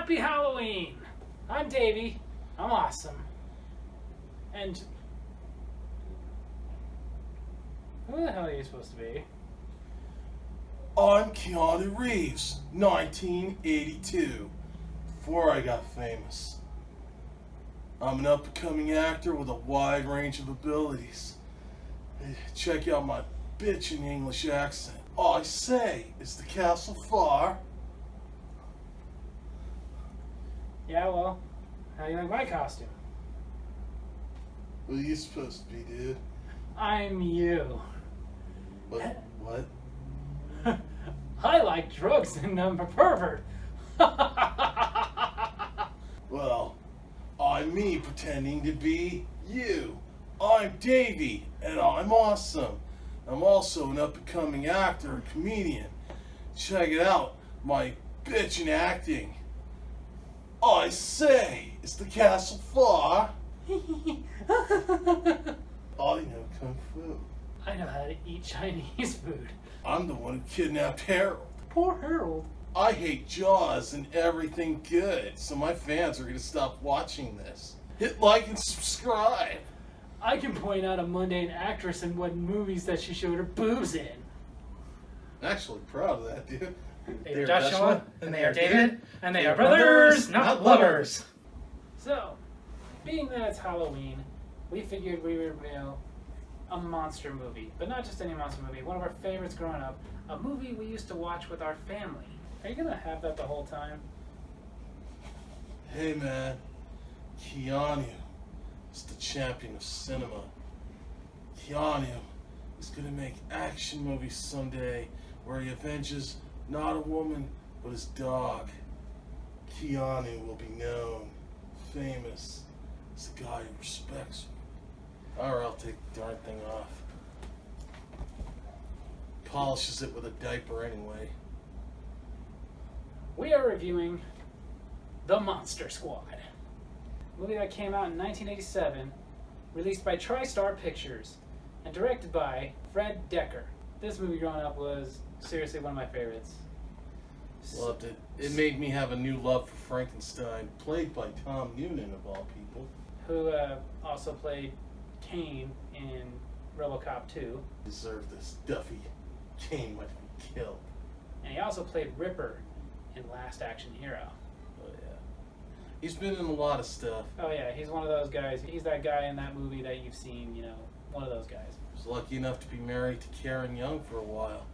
Happy Halloween! I'm Davey. I'm awesome. And who the hell are you supposed to be? I'm Keanu Reeves, 1982, before I got famous. I'm an up-and-coming actor with a wide range of abilities. Check out my bitchin' English accent. I say, is the castle far? Yeah, well, how do you like my costume? What are you supposed to be, dude? I'm you. What? I like drugs and I'm a pervert. Well, I'm me pretending to be you. I'm Davey, and I'm awesome. I'm also an up-and-coming actor and comedian. Check it out, my bitchin' acting. I say, is the castle far? I know Kung Fu. I know how to eat Chinese food. I'm the one who kidnapped Harold. Poor Harold. I hate Jaws and everything good, so my fans are going to stop watching this. Hit like and subscribe. I can point out a mundane actress in what movies that she showed her boobs in. I'm actually proud of that, dude. They are Joshua, and they are David, and they are brothers, not lovers. So, being that it's Halloween, we figured we would review a monster movie. But not just any monster movie, one of our favorites growing up. A movie we used to watch with our family. Are you going to have that the whole time? Hey man, Keanu is the champion of cinema. Keanu is gonna make action movies someday where he avenges not a woman, but his dog. Keanu will be known, famous, as the guy who respects me. Or I'll take the darn thing off. Polishes it with a diaper anyway. We are reviewing The Monster Squad. A movie that came out in 1987, released by TriStar Pictures, and directed by Fred Dekker. This movie growing up was seriously one of my favorites. Loved it. It made me have a new love for Frankenstein, played by Tom Noonan of all people. Who also played Kane in RoboCop 2. Deserved this. Duffy Kane might be killed. And he also played Ripper in Last Action Hero. Oh yeah. He's been in a lot of stuff. Oh yeah, he's one of those guys. He's that guy in that movie that you've seen, you know, one of those guys. Was lucky enough to be married to Karen Young for a while.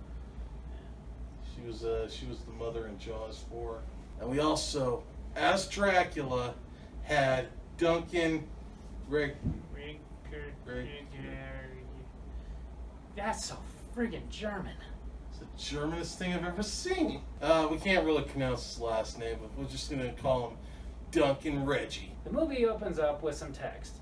She was the mother in Jaws 4. And we also, as Dracula, had Duncan Rick. That's so friggin' German. It's the Germanest thing I've ever seen. We can't really pronounce his last name, but we're just gonna call him Duncan Reggie. The movie opens up with some text.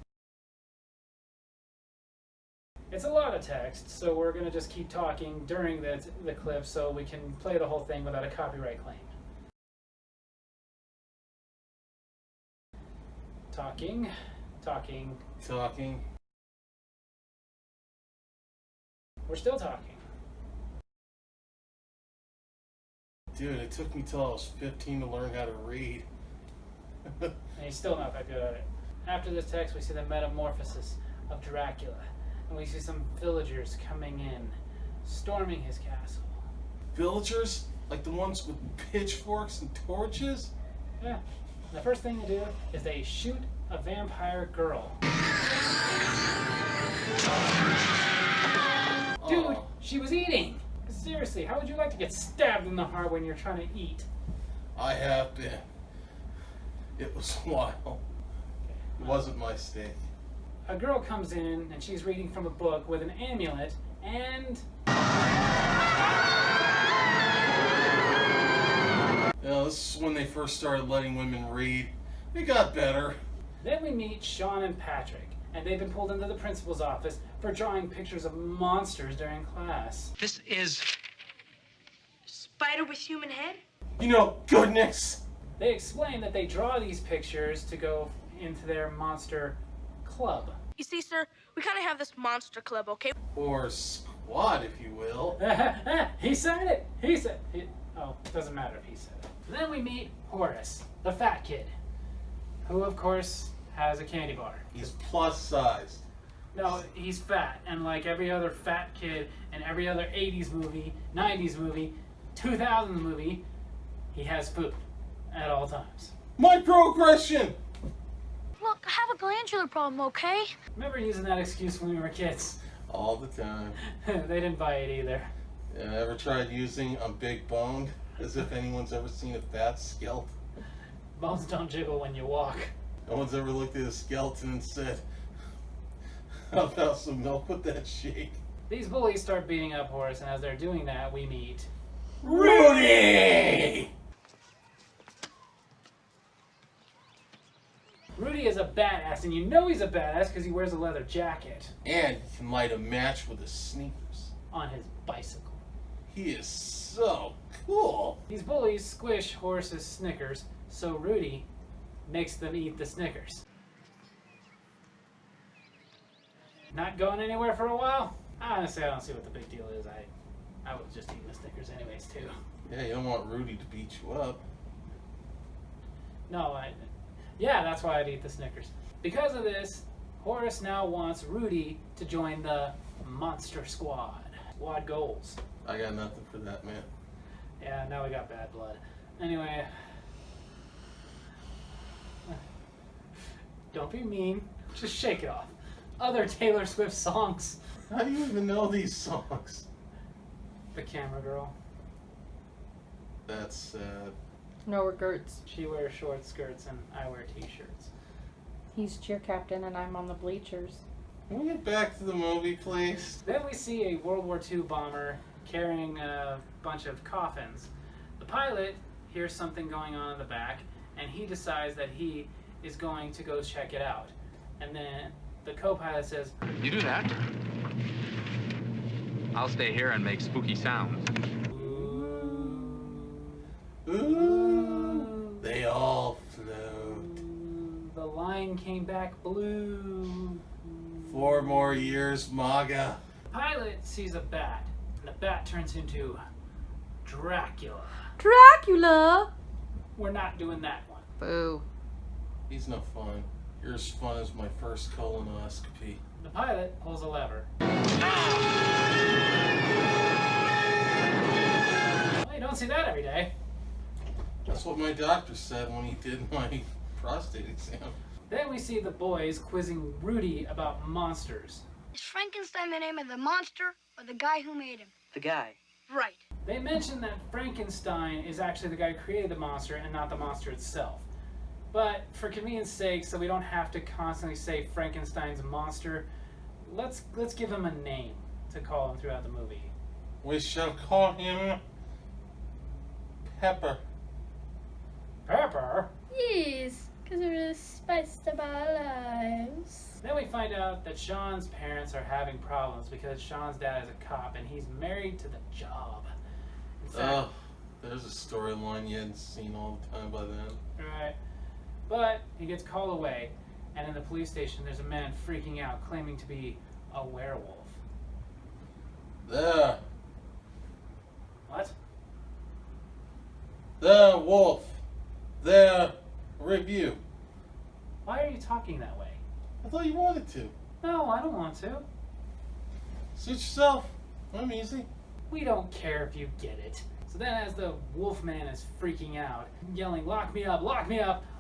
It's a lot of text, so we're going to just keep talking during the clip so we can play the whole thing without a copyright claim. Talking. We're still talking. Dude, it took me till I was 15 to learn how to read. And he's still not that good at it. After this text, we see the metamorphosis of Dracula. And we see some villagers coming in, storming his castle. Villagers? Like the ones with pitchforks and torches? Yeah. And the first thing they do is they shoot a vampire girl. Dude, Aw. she was eating! Seriously, how would you like to get stabbed in the heart when you're trying to eat? I have been. It was wild. It wasn't my steak. A girl comes in and she's reading from a book with an amulet and... This is when they first started letting women read. It got better. Then we meet Sean and Patrick, and they've been pulled into the principal's office for drawing pictures of monsters during class. This is... Spider with human head? You know, goodness! They explain that they draw these pictures to go into their monster club. You see, sir, we kind of have this monster club, okay? Or squad, if you will. He said it! He said it! Oh, doesn't matter if he said it. And then we meet Horace, the fat kid, who of course has a candy bar. He's plus sized. No, he's fat, and like every other fat kid in every other 80s movie, 90s movie, 2000s movie, he has food at all times. Microaggression! Look, I have a glandular problem, okay? Remember using that excuse when we were kids? All the time. They didn't buy it either. Yeah, ever tried using "I'm big boned" as if anyone's ever seen a fat skeleton? Bones don't jiggle when you walk. No one's ever looked at a skeleton and said, "How about some milk with that shake?" These bullies start beating up Horace, and as they're doing that, we meet Rudy! Rudy is a badass, and you know he's a badass because he wears a leather jacket And he can light a match with his sneakers. on his bicycle. He is so cool. These bullies squish Horace's Snickers, so Rudy makes them eat the Snickers. Not going anywhere for a while? Honestly, I don't see what the big deal is. I was just eating the Snickers anyways, too. Yeah, you don't want Rudy to beat you up. No, yeah, that's why I'd eat the Snickers. Because of this, Horace now wants Rudy to join the Monster Squad. Squad goals. I got nothing for that, man. Yeah, now we got bad blood. Anyway. Don't be mean. Just shake it off. Other Taylor Swift songs. How do you even know these songs? The Camera Girl. That's sad. No regrets. She wears short skirts and I wear t-shirts. He's cheer captain and I'm on the bleachers. Can we get back to the movie, please? Then we see a World War II bomber carrying a bunch of coffins. The pilot hears something going on in the back, and he decides that he is going to go check it out. And then the co-pilot says, You do that? I'll stay here and make spooky sounds. Ooh, they all float. The line came back blue. 4 more years, MAGA. The pilot sees a bat, and the bat turns into Dracula. Dracula! We're not doing that one. Boo. He's no fun. You're as fun as my first colonoscopy. The pilot pulls a lever. Well, you don't see that every day. That's what my doctor said when he did my prostate exam. Then we see the boys quizzing Rudy about monsters. Is Frankenstein the name of the monster or the guy who made him? The guy. Right. They mention that Frankenstein is actually the guy who created the monster and not the monster itself. But for convenience sake, so we don't have to constantly say Frankenstein's monster, let's give him a name to call him throughout the movie. We shall call him Pepper. Pepper? Yes, because we're the spice of our lives. Then we find out that Sean's parents are having problems because Sean's dad is a cop and he's married to the job. In fact, Oh, there's a storyline you hadn't seen all the time by then. right. But he gets called away, and in the police station there's a man freaking out, claiming to be a werewolf. There. What? The wolf. Their review. Why are you talking that way? I thought you wanted to. No, I don't want to. Suit yourself. I'm easy. We don't care if you get it. So then as the wolf man is freaking out, yelling, lock me up,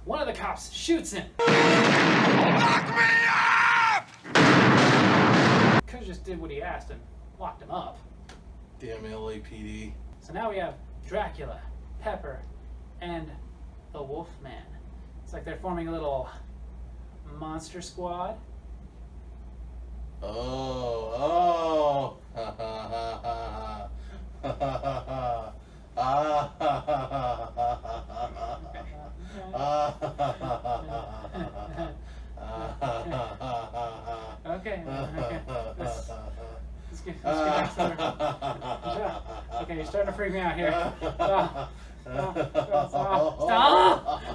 one of the cops shoots him. Lock me up! Could've just did what he asked and locked him up. Damn LAPD. So now we have Dracula, Pepper, and the Wolf Man. It's like they're forming a little monster squad. Oh. Ha ha ha ha. Ha ha ha ha. Ah ha ha ha ha. Ah ha ha ha ha. Ah ha ha ha ha. Okay. Let's get back to the... Okay, you're starting to freak me out here.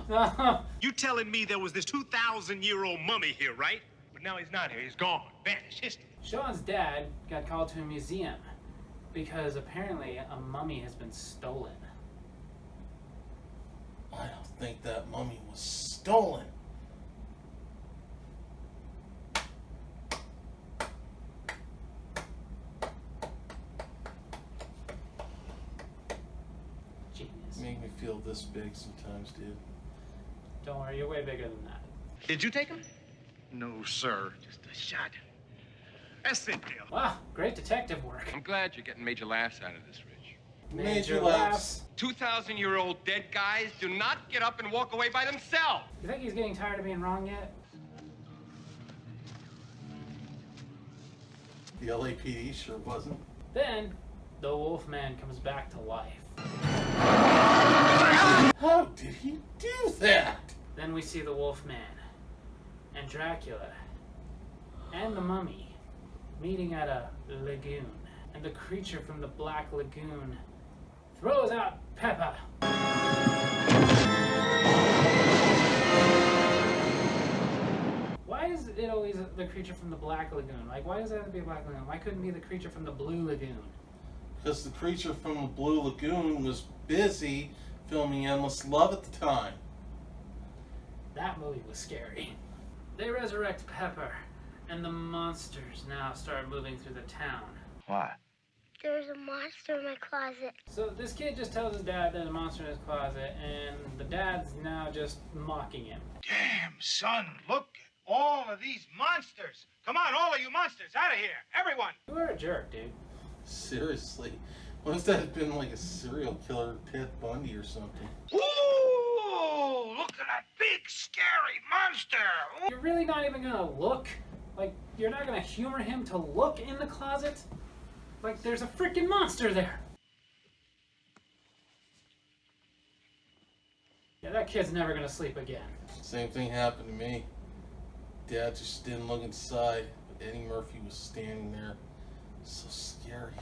Stop! You telling me there was this 2,000-year-old mummy here, right? But now he's not here. He's gone. Vanished. History. Sean's dad got called to a museum because apparently a mummy has been stolen. think that mummy was stolen. Genius. Make me feel this big sometimes, dude. Don't worry, you're way bigger than that. Did you take him? No, sir. Just a shot. That's it, Dale. Wow, great detective work. I'm glad you're getting major laughs out of this, Rich. Major laughs. 2,000-year-old dead guys do not get up and walk away by themselves. You think he's getting tired of being wrong yet? The LAPD sure wasn't. Then, the Wolfman comes back to life. How did he do that? Then we see the Wolfman, and Dracula, and the Mummy meeting at a lagoon. And the creature from the Black Lagoon throws out Pepper. Why is it always the creature from the Black Lagoon? Like, why does it have to be a Black Lagoon? Why couldn't it be the creature from the Blue Lagoon? Because the creature from the Blue Lagoon was busy filming Endless Love at the time. That movie was scary. They resurrect Pepper, and the monsters now start moving through the town. Why? There's a monster in my closet. So this kid just tells his dad there's a monster in his closet, and the dad's now just mocking him. Damn, son, look at all of these monsters. Come on, all of you monsters, out of here. Everyone. You are a jerk, dude. Seriously. What if that had been like a serial killer, Ted Bundy or something? Ooh, look at that big, scary monster. Ooh. You're really not even gonna look? Like, you're not gonna humor him to look in the closet? Like, there's a freaking monster there. Yeah, that kid's never gonna sleep again. Same thing happened to me. Dad just didn't look inside, but Eddie Murphy was standing there. So scary.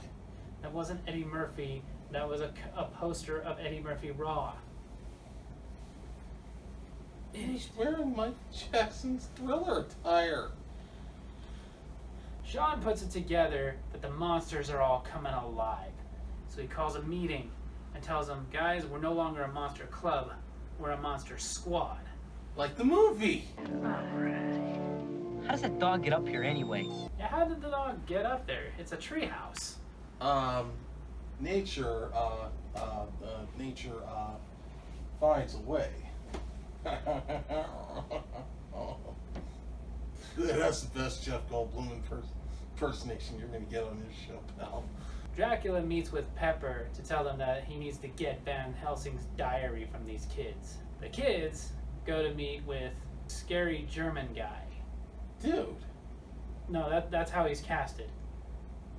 That wasn't Eddie Murphy. That was a poster of Eddie Murphy Raw. He's wearing Mike Jackson's Thriller attire. Sean puts it together that the monsters are all coming alive. So he calls a meeting and tells them, guys, we're no longer a monster club, we're a monster squad. Like the movie. How does that dog get up here anyway? Yeah, how did the dog get up there? It's a treehouse. Nature finds a way. That's the best Jeff Goldblum impersonation you're gonna get on this show, pal. Dracula meets with Pepper to tell them that he needs to get Van Helsing's diary from these kids. The kids go to meet with scary German guy. Dude. No, that's how he's casted.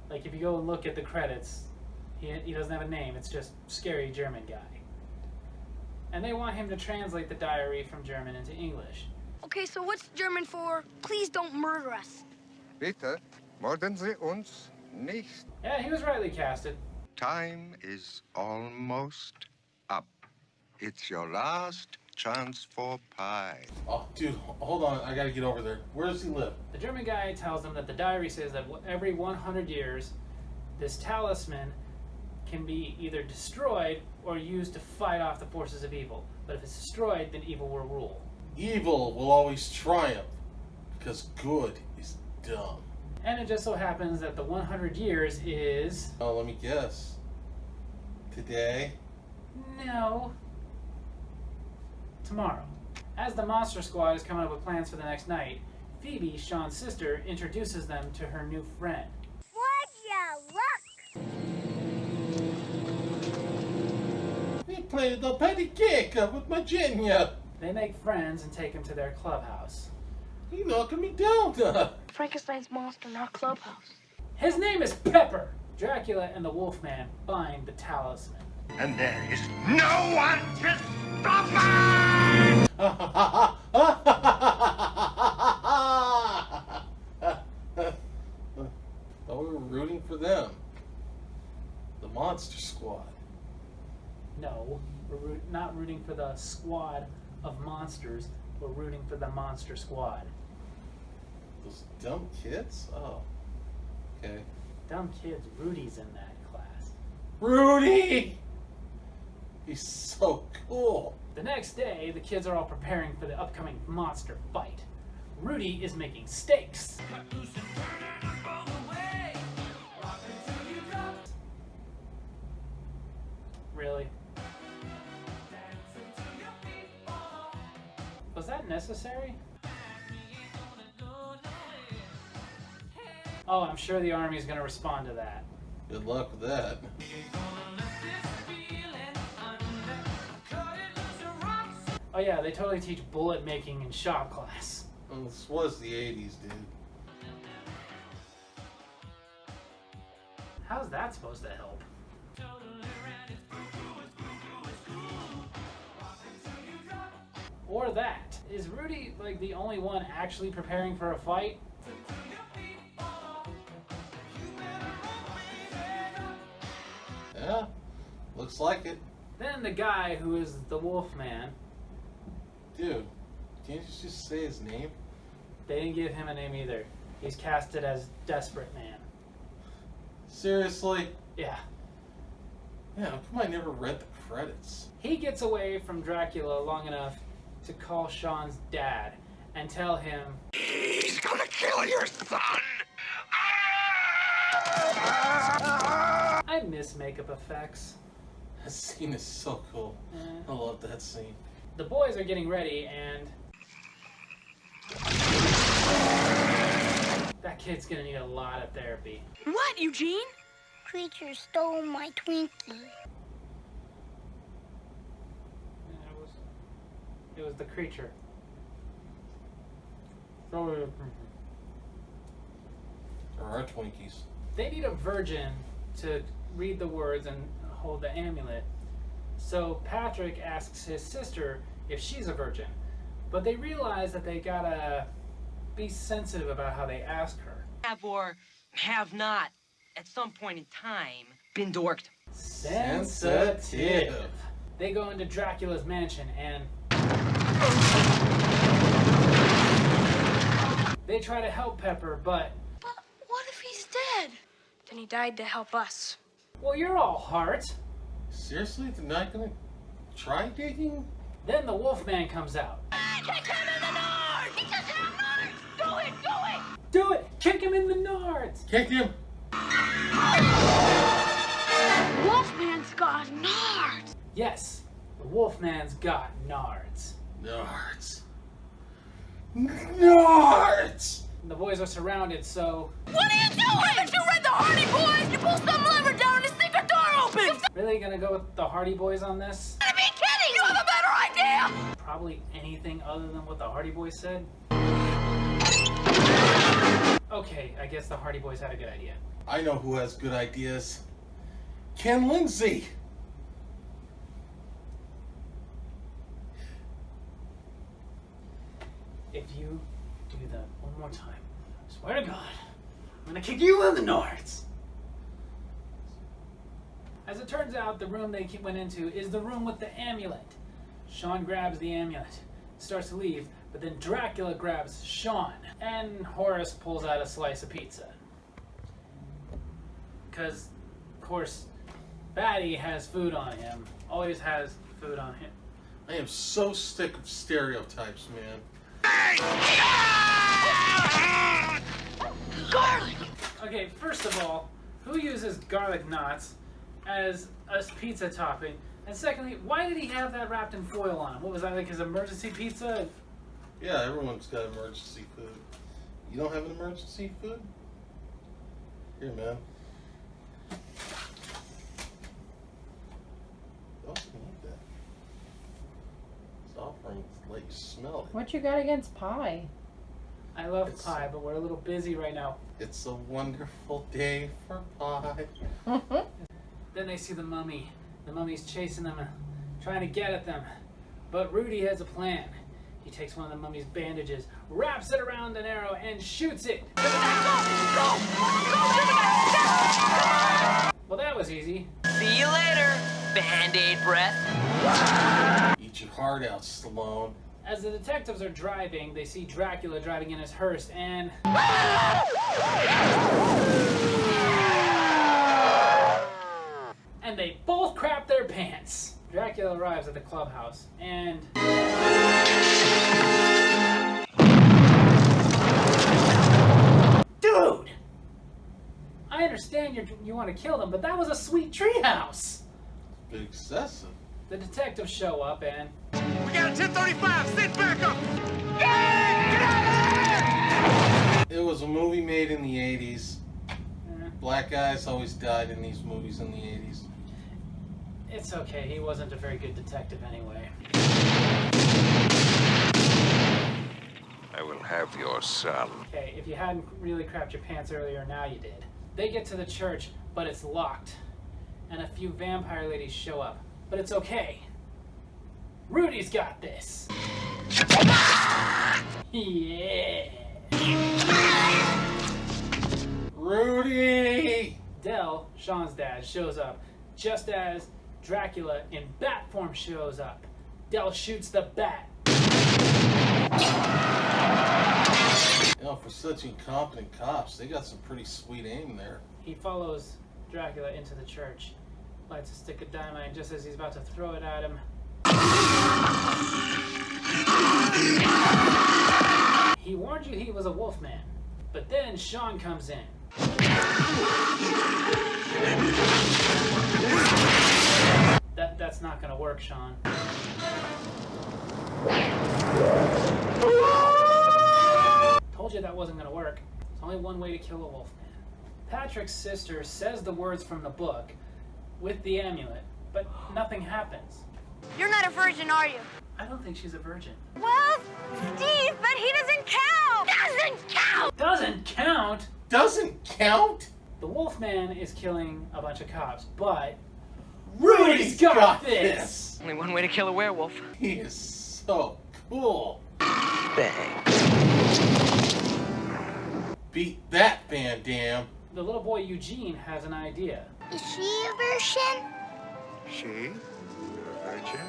Like, if you go and look at the credits, he doesn't have a name, it's just scary German guy. And they want him to translate the diary from German into English. Okay, so what's German for please don't murder us? Bitte, morden Sie uns nicht. Yeah, he was rightly casted. Time is almost up. It's your last chance for pie. Oh, dude, hold on. I gotta get over there. Where does he live? The German guy tells them that the diary says that every 100 years, this talisman can be either destroyed or used to fight off the forces of evil. But if it's destroyed, then evil will rule. Evil will always triumph, because good is dumb. And it just so happens that the 100 years is... Oh, let me guess. Today? No. Tomorrow. As the Monster Squad is coming up with plans for the next night, Phoebe, Sean's sister, introduces them to her new friend. Would ya look? We played the patty cake with Virginia. They make friends and take him to their clubhouse. You knocking me down. Frankenstein's monster, not Clubhouse. His name is Pepper! Dracula and the Wolfman find the talisman. And there is no one to stop me! Oh, we were rooting for them. The Monster Squad. No, we're not rooting for the squad of monsters. We're rooting for the Monster Squad. Those dumb kids? Oh. Okay. Dumb kids, Rudy's in that class. Rudy! He's so cool. The next day, the kids are all preparing for the upcoming monster fight. Rudy is making steaks. Really? Was that necessary? Oh, I'm sure the army's gonna respond to that. Good luck with that. Oh yeah, they totally teach bullet making in shop class. Well, this was the 80s, dude. How's that supposed to help? Or that. Is Rudy like the only one actually preparing for a fight? Yeah, looks like it. Then the guy who is the Wolfman, Dude, can't you just say his name? they didn't give him a name either. He's casted as Desperate Man. Seriously? Yeah. Yeah, how come I never read the credits? He gets away from Dracula long enough to call Sean's dad and tell him, He's gonna kill your son! I miss makeup effects. That scene is so cool. I love that scene. The boys are getting ready and that kid's gonna need a lot of therapy. What, Eugene? Creature stole my Twinkie. It was the creature. Throw There are Twinkies. They need a virgin to read the words and hold the amulet. So Patrick asks his sister if she's a virgin. But they realize that they gotta be sensitive about how they ask her. Have or have not, at some point in time, been dorked. Sensitive. They go into Dracula's mansion and they try to help Pepper, but What if he's dead? Then he died to help us. well, you're all heart. Seriously? They're not gonna try digging? Then the Wolfman comes out. Kick him in the Nards! He doesn't have Nards! Do it! Do it! Do it! Kick him in the nards! Kick him! Wolfman's got Nards! Yes, the Wolfman's got nards. Nards. Nards! The boys are surrounded, so What are you doing? Haven't you read the Hardy Boys? You pull some lever down and the secret door opens! really gonna go with the Hardy Boys on this? You gotta be kidding! You have a better idea! Probably anything other than what the Hardy Boys said. Okay, I guess the Hardy Boys had a good idea. I know who has good ideas. Ken Lindsay! If you do that one more time, I swear to God, I'm gonna kick you in the nards! As it turns out, the room they went into is the room with the amulet. Sean grabs the amulet, starts to leave, but then Dracula grabs Sean, and Horace pulls out a slice of pizza. Because, of course, Batty has food on him, always has food on him. I am so sick of stereotypes, man. Garlic! Okay, first of all, who uses garlic knots as a pizza topping? And secondly, why did he have that wrapped in foil on him? What was that, like his emergency pizza? Yeah, everyone's got emergency food. You don't have an emergency food? Here, man. You also can eat that. It's offering to let you smell it. What you got against pie? I love pie, but we're a little busy right now. It's a wonderful day for pie. Then they see the mummy. The mummy's chasing them, trying to get at them. But Rudy has a plan. He takes one of the mummy's bandages, wraps it around an arrow, and shoots it. Well, that was easy. See you later, Band-Aid breath. Eat your heart out, Stallone. As the detectives are driving, they see Dracula driving in his hearse, and they both crap their pants. Dracula arrives at the clubhouse, and dude! I understand you want to kill them, but that was a sweet treehouse! Bit excessive. The detectives show up and... We got a 1035. Sit back up. It was a movie made in the 80s. eh, Black guys always died in these movies in the 80s. it's okay, he wasn't a very good detective anyway. I will have your son. Okay, if you hadn't really crapped your pants earlier, now you did. They get to the church, but it's locked. And a few vampire ladies show up. But it's okay. Rudy's got this. Yeah. Rudy! Del, Sean's dad, shows up just as Dracula in bat form shows up. Del shoots the bat. You know, for such incompetent cops, they got some pretty sweet aim there. He follows Dracula into the church, lights a stick of dynamite just as he's about to throw it at him. He warned you he was a wolfman, but then Sean comes in. That's not gonna work, Sean. Told you that wasn't gonna work. There's only one way to kill a wolfman. Patrick's sister says the words from the book with the amulet, but nothing happens. You're not a virgin, are you? I don't think she's a virgin. Well, Steve, but he doesn't count! Doesn't count! Doesn't count! Doesn't count? The Wolfman is killing a bunch of cops, but Rudy's got this! Only one way to kill a werewolf. He is so cool. Bang. Beat that, Van Damme. The little boy Eugene has an idea. Is she a virgin? She? Virgin?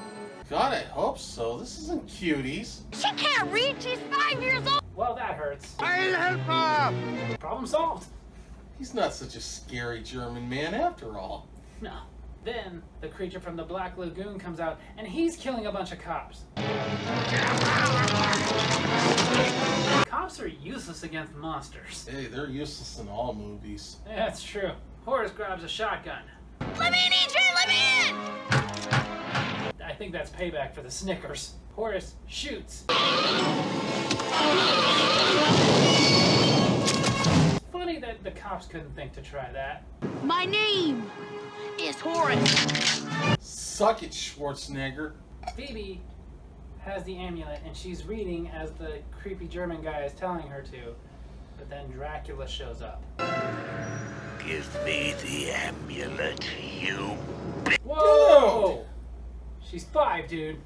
God, I hope so. This isn't Cuties. She can't read. She's 5 years old. Well, that hurts. I'll help her! Problem solved. He's not such a scary German man after all. No. Then the creature from the Black Lagoon comes out, and he's killing a bunch of cops. Cops are useless against monsters. Hey, they're useless in all movies. That's true. Horace grabs a shotgun. Let me in, EJ. Let me in. I think that's payback for the Snickers. Horace shoots. Funny that the cops couldn't think to try that. My name is Horace. Suck it, Schwarzenegger. Phoebe has the amulet and she's reading as the creepy German guy is telling her to. But then Dracula shows up. Give me the amulet, you. Whoa! She's 5, dude.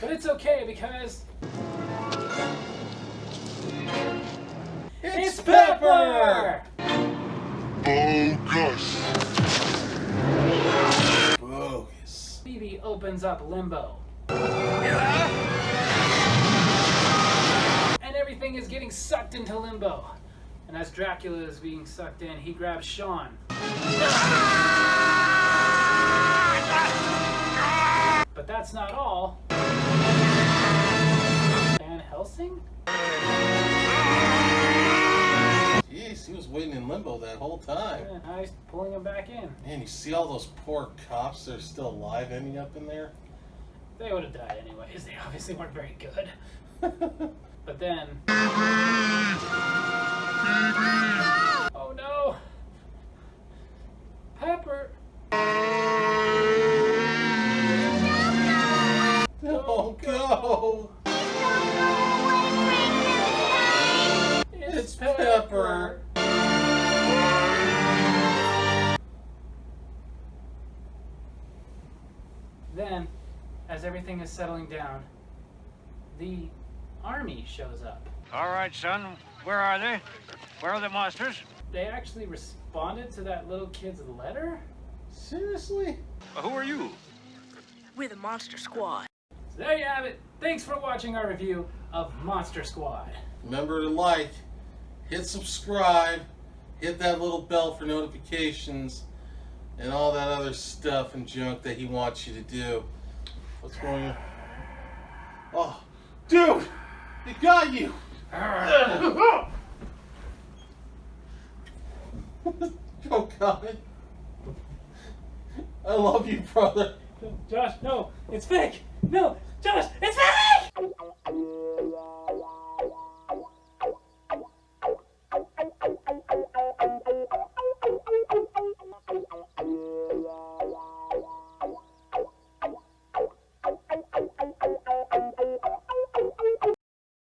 But it's okay because it's Pepper! Bogus. Bogus. Phoebe opens up Limbo. And everything is getting sucked into Limbo. And as Dracula is being sucked in, he grabs Sean. But that's not all. Van Helsing? Jeez, he was waiting in limbo that whole time. Yeah, now he's pulling him back in. Man, you see all those poor cops that are still alive ending up in there? They would have died anyways. They obviously weren't very good. But then... Oh no! Pepper! Don't go! It's Pepper! Then, as everything is settling down, the army shows up. All right, son. Where are they? Where are the monsters? They actually responded to that little kid's letter? Seriously? Who are you? We're the Monster Squad. So there you have it. Thanks for watching our review of Monster Squad. Remember to like, hit subscribe, hit that little bell for notifications, and all that other stuff and junk that he wants you to do. What's going on? Oh, dude! It got you! Oh, God. I love you, brother. Josh, no, it's fake. No, Josh, it's fake.